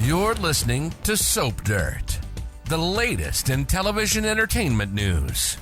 You're listening to Soap Dirt, the latest in television entertainment news.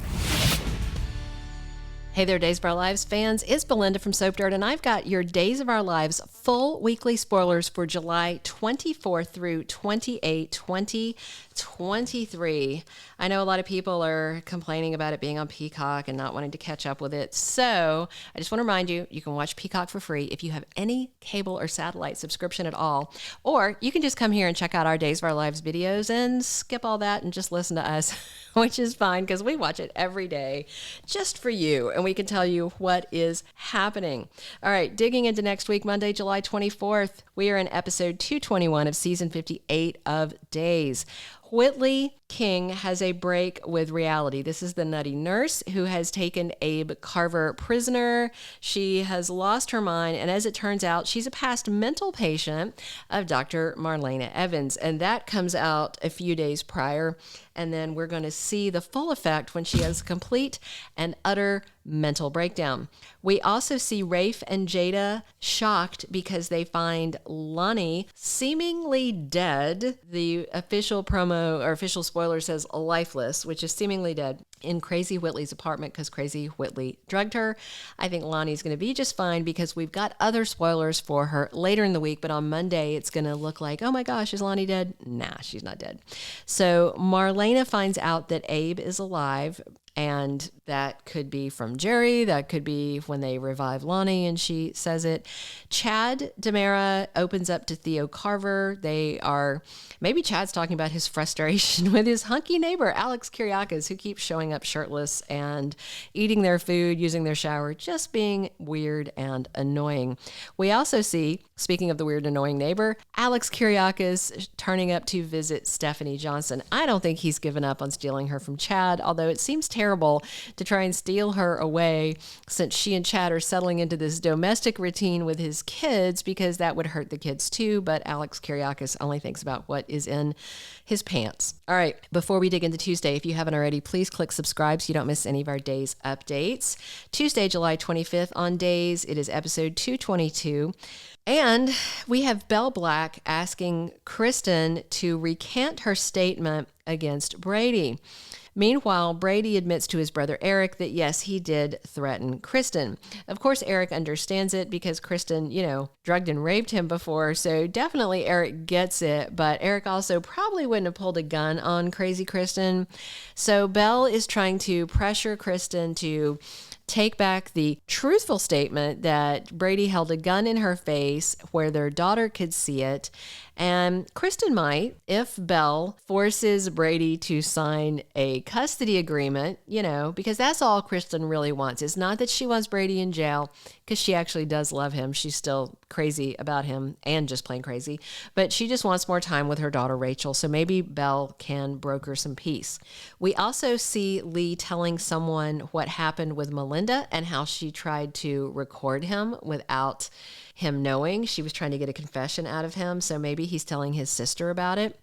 Hey there, Days of Our Lives fans. It's Belinda from Soap Dirt, and I've got your Days of Our Lives full weekly spoilers for July 24th through 28th, 2023. I know a lot of people are complaining about it being on Peacock and not wanting to catch up with it. So I just want to remind you, you can watch Peacock for free if you have any cable or satellite subscription at all. Or you can just come here and check out our Days of Our Lives videos and skip all that and just listen to us, which is fine because we watch it every day just for you. And we can tell you what is happening. All right, digging into next week, Monday, July 24th, we are in episode 221 of season 58 of Days. Whitley King has a break with reality. This is the nutty nurse who has taken Abe Carver prisoner. She has lost her mind, and as it turns out, she's a past mental patient of Dr. Marlena Evans, and that comes out a few days prior, and then we're going to see the full effect when she has a complete and utter mental breakdown. We also see Rafe and Jada shocked because they find Lani seemingly dead. The official promo or official spoiler says lifeless, which is seemingly dead in Crazy Whitley's apartment because Crazy Whitley drugged her. I think Lani's going to be just fine because we've got other spoilers for her later in the week, but on Monday it's going to look like, oh my gosh, is Lani dead? Nah, she's not dead. So Marlena finds out that Abe is alive, and that could be from Jerry. That could be when they revive Lani and she says it. Chad DiMera opens up to Theo Carver. Maybe Chad's talking about his frustration with his hunky neighbor, Alex Kiriakis, who keeps showing up shirtless and eating their food, using their shower, just being weird and annoying. We also see, speaking of the weird, annoying neighbor, Alex Kiriakis turning up to visit Stephanie Johnson. I don't think he's given up on stealing her from Chad, although it seems terrible to try and steal her away since she and Chad are settling into this domestic routine with his kids because that would hurt the kids too. But Alex Kiriakis only thinks about what is in his pants. All right, before we dig into Tuesday, if you haven't already, please click subscribe so you don't miss any of our Days updates. Tuesday, July 25th on Days, it is episode 222. And we have Belle Black asking Kristen to recant her statement against Brady. Meanwhile, Brady admits to his brother Eric that yes, he did threaten Kristen. Of course, Eric understands it because Kristen, drugged and raped him before, so definitely Eric gets it, but Eric also probably wouldn't have pulled a gun on crazy Kristen. So Belle is trying to pressure Kristen to take back the truthful statement that Brady held a gun in her face where their daughter could see it. And Kristen might, if Belle forces Brady to sign a custody agreement, because that's all Kristen really wants. It's not that she wants Brady in jail, because she actually does love him. She's still crazy about him and just plain crazy. But she just wants more time with her daughter, Rachel. So maybe Belle can broker some peace. We also see Lee telling someone what happened with Melinda and how she tried to record him without him knowing. She was trying to get a confession out of him, so maybe he's telling his sister about it.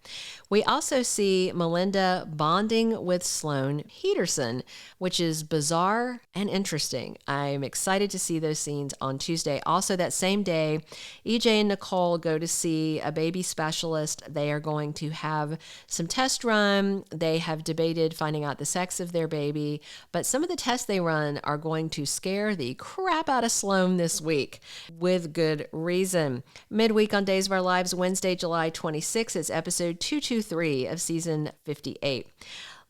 We also see Melinda bonding with Sloan Petersen, which is bizarre and interesting. I'm excited to see those scenes on Tuesday. Also, that same day, EJ and Nicole go to see a baby specialist. They are going to have some test run. They have debated finding out the sex of their baby, but some of the tests they run are going to scare the crap out of Sloan this week, with good reason. Midweek on Days of Our Lives, Wednesday, July 26th, is episode 223 of season 58.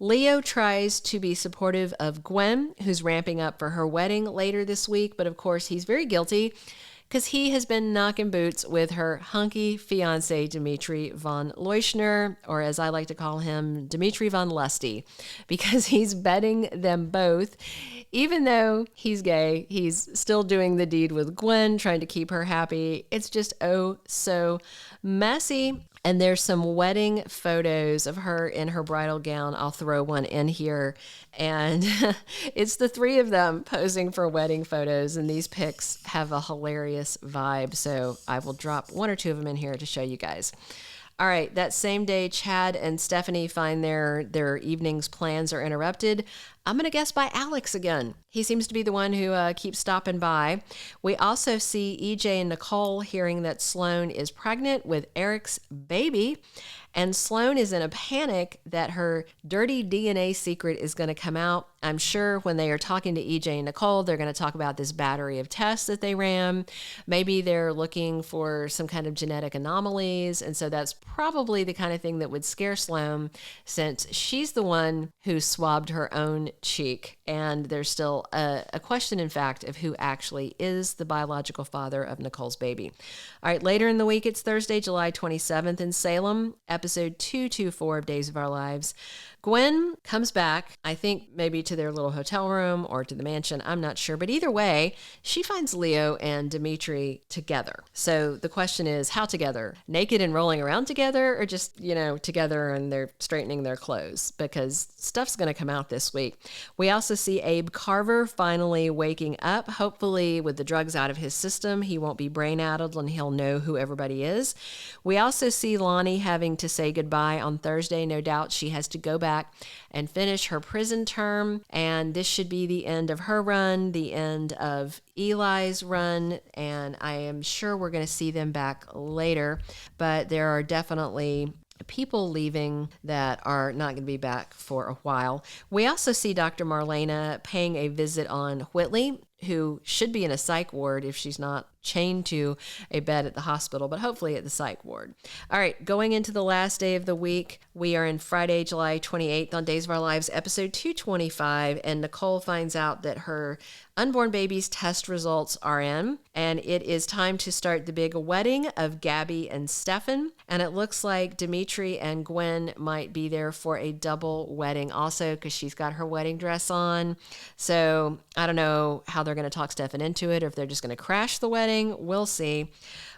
Leo tries to be supportive of Gwen, who's ramping up for her wedding later this week, but of course he's very guilty because he has been knocking boots with her hunky fiance, Dimitri von Leuschner, or as I like to call him, Dimitri von Lusty, because he's betting them both. Even though he's gay, he's still doing the deed with Gwen, trying to keep her happy. It's just so messy. And there's some wedding photos of her in her bridal gown. I'll throw one in here. And it's the three of them posing for wedding photos. And these pics have a hilarious vibe. So I will drop one or two of them in here to show you guys. All right, that same day, Chad and Stephanie find their evening's plans are interrupted. I'm going to guess by Alex again. He seems to be the one who keeps stopping by. We also see EJ and Nicole hearing that Sloan is pregnant with Eric's baby. And Sloan is in a panic that her dirty DNA secret is going to come out. I'm sure when they are talking to EJ and Nicole, they're going to talk about this battery of tests that they ran. Maybe they're looking for some kind of genetic anomalies. And so that's probably the kind of thing that would scare Sloan, since she's the one who swabbed her own cheek. And there's still a question, in fact, of who actually is the biological father of Nicole's baby. All right, later in the week, it's Thursday, July 27th in Salem, episode 224 of Days of Our Lives. Gwen comes back, I think maybe to their little hotel room or to the mansion, I'm not sure. But either way, she finds Leo and Dimitri together. So the question is, how together? Naked and rolling around together, or just, together and they're straightening their clothes? Because stuff's going to come out this week. We also see Abe Carver finally waking up. Hopefully with the drugs out of his system, he won't be brain-addled and he'll know who everybody is. We also see Lani having to say goodbye on Thursday. No doubt she has to go back and finish her prison term, and this should be the end of her run, the end of Eli's run, and I am sure we're going to see them back later, but there are definitely people leaving that are not going to be back for a while. We also see Dr. Marlena paying a visit on Whitley, who should be in a psych ward if she's not chained to a bed at the hospital, but hopefully at the psych ward. All right, going into the last day of the week, we are in Friday, July 28th on Days of Our Lives, episode 225, and Nicole finds out that her unborn baby's test results are in, and it is time to start the big wedding of Gabby and Stefan, and it looks like Dimitri and Gwen might be there for a double wedding also, because she's got her wedding dress on. So I don't know how they're going to talk Stefan into it, or if they're just going to crash the wedding. We'll see.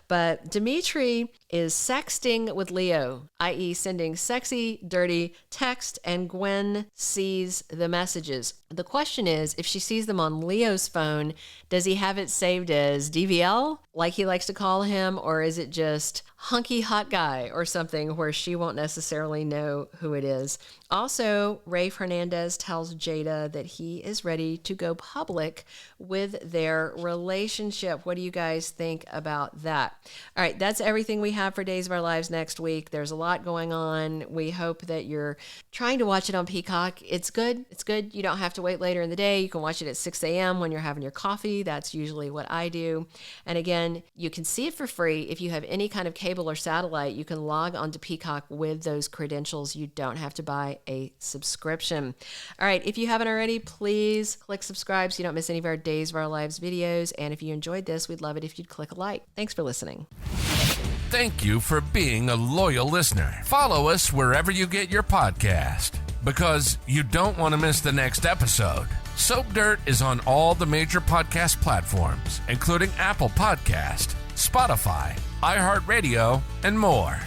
But Dimitri is sexting with Leo, i.e. sending sexy, dirty text, and Gwen sees the messages. The question is, if she sees them on Leo's phone, does he have it saved as DVL, like he likes to call him, or is it just hunky hot guy or something where she won't necessarily know who it is? Also, Rafe Hernandez tells Jada that he is ready to go public with their relationship. What do you guys think about that? All right, that's everything we have for Days of Our Lives next week. There's a lot going on. We hope that you're trying to watch it on Peacock. It's good. It's good. You don't have to wait later in the day. You can watch it at 6 a.m. when you're having your coffee. That's usually what I do. And again, you can see it for free. If you have any kind of cable or satellite, you can log onto Peacock with those credentials. You don't have to buy a subscription. All right, if you haven't already, please click subscribe so you don't miss any of our Days of Our Lives videos. And if you enjoyed this, we'd love it if you'd click a like. Thanks for listening. Thank you for being a loyal listener. Follow us wherever you get your podcast, because you don't want to miss the next episode. Soap Dirt is on all the major podcast platforms, including Apple Podcast, Spotify, iHeartRadio, and more.